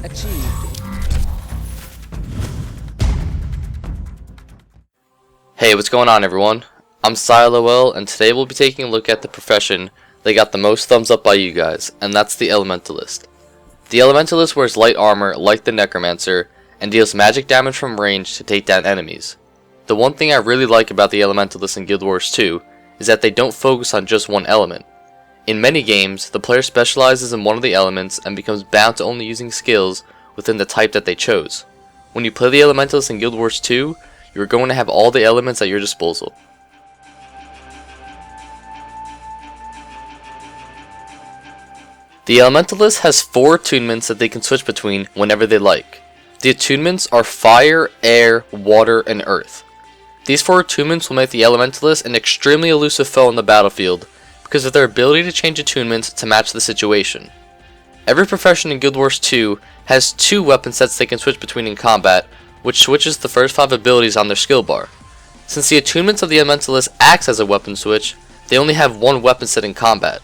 Achieved. Hey, what's going on everyone? I'm Scylol, and today we'll be taking a look at the profession that got the most thumbs up by you guys, and that's the Elementalist. The Elementalist wears light armor like the Necromancer, and deals magic damage from range to take down enemies. The one thing I really like about the Elementalist in Guild Wars 2 is that they don't focus on just one element. In many games, the player specializes in one of the elements and becomes bound to only using skills within the type that they chose. When you play the Elementalist in Guild Wars 2, you are going to have all the elements at your disposal. The Elementalist has 4 attunements that they can switch between whenever they like. The attunements are Fire, Air, Water, and Earth. These 4 attunements will make the Elementalist an extremely elusive foe on the battlefield because of their ability to change attunements to match the situation. Every profession in Guild Wars 2 has 2 weapon sets they can switch between in combat, which switches the first 5 abilities on their skill bar. Since the attunements of the Elementalist acts as a weapon switch, they only have 1 weapon set in combat.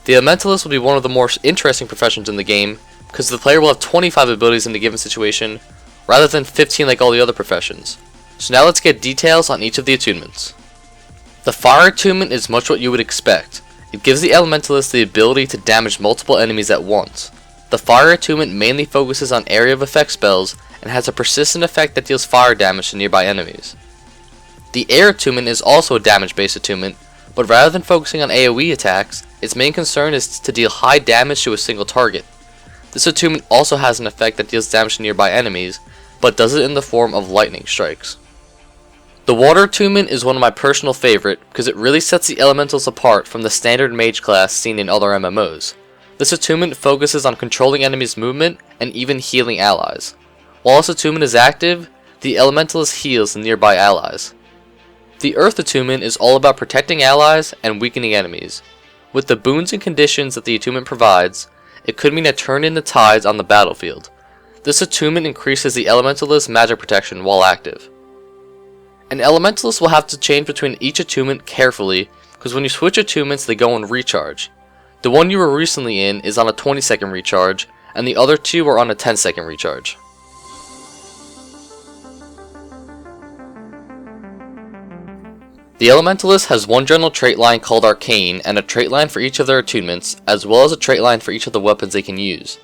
The Elementalist will be one of the more interesting professions in the game, because the player will have 25 abilities in a given situation, rather than 15 like all the other professions. So now let's get details on each of the attunements. The Fire attunement is much what you would expect. It gives the Elementalist the ability to damage multiple enemies at once. The Fire attunement mainly focuses on area of effect spells, and has a persistent effect that deals fire damage to nearby enemies. The Air attunement is also a damage-based attunement, but rather than focusing on AoE attacks, its main concern is to deal high damage to a single target. This attunement also has an effect that deals damage to nearby enemies, but does it in the form of lightning strikes. The Water attunement is one of my personal favorite because it really sets the elementals apart from the standard mage class seen in other MMOs. This attunement focuses on controlling enemies' movement and even healing allies. While this attunement is active, the Elementalist heals the nearby allies. The Earth attunement is all about protecting allies and weakening enemies. With the boons and conditions that the attunement provides, it could mean a turn in the tides on the battlefield. This attunement increases the Elementalist's magic protection while active. An Elementalist will have to change between each attunement carefully, because when you switch attunements they go on recharge. The one you were recently in is on a 20-second recharge, and the other 2 are on a 10-second recharge. The Elementalist has one general trait line called Arcane, and a trait line for each of their attunements, as well as a trait line for each of the weapons they can use.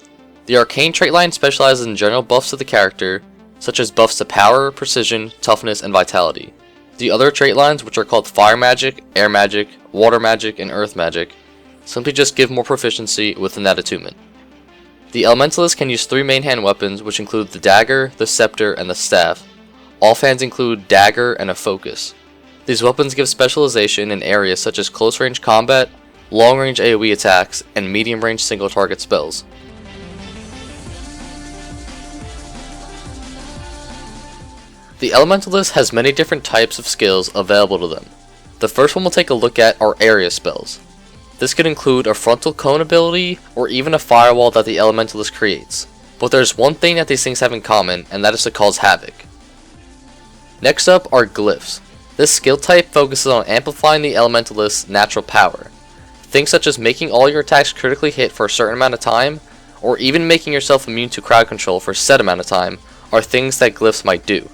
The Arcane trait line specializes in general buffs to the character, such as buffs to power, precision, toughness, and vitality. The other trait lines, which are called Fire Magic, Air Magic, Water Magic, and Earth Magic, simply just give more proficiency within that attunement. The Elementalist can use 3 main hand weapons, which include the Dagger, the Scepter, and the Staff. Offhands include Dagger and a Focus. These weapons give specialization in areas such as close range combat, long range AoE attacks, and medium range single target spells. The Elementalist has many different types of skills available to them. The first one we'll take a look at are area spells. This could include a frontal cone ability or even a firewall that the Elementalist creates. But there's one thing that these things have in common, and that is to cause havoc. Next up are glyphs. This skill type focuses on amplifying the Elementalist's natural power. Things such as making all your attacks critically hit for a certain amount of time, or even making yourself immune to crowd control for a set amount of time, are things that glyphs might do.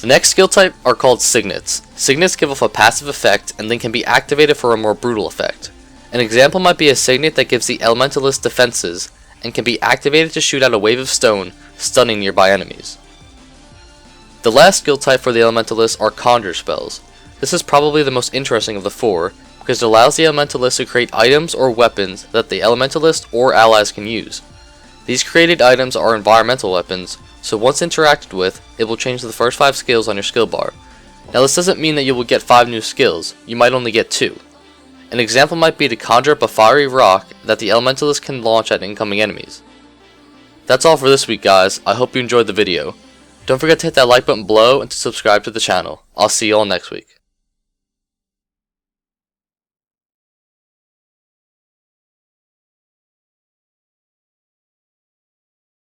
The next skill type are called signets. Signets give off a passive effect and then can be activated for a more brutal effect. An example might be a signet that gives the Elementalist defenses and can be activated to shoot out a wave of stone, stunning nearby enemies. The last skill type for the Elementalist are conjure spells. This is probably the most interesting of the 4, because it allows the Elementalist to create items or weapons that the Elementalist or allies can use. These created items are environmental weapons, so once interacted with, it will change the first 5 skills on your skill bar. Now this doesn't mean that you will get 5 new skills, you might only get 2. An example might be to conjure up a fiery rock that the Elementalist can launch at incoming enemies. That's all for this week guys, I hope you enjoyed the video. Don't forget to hit that like button below and to subscribe to the channel. I'll see you all next week.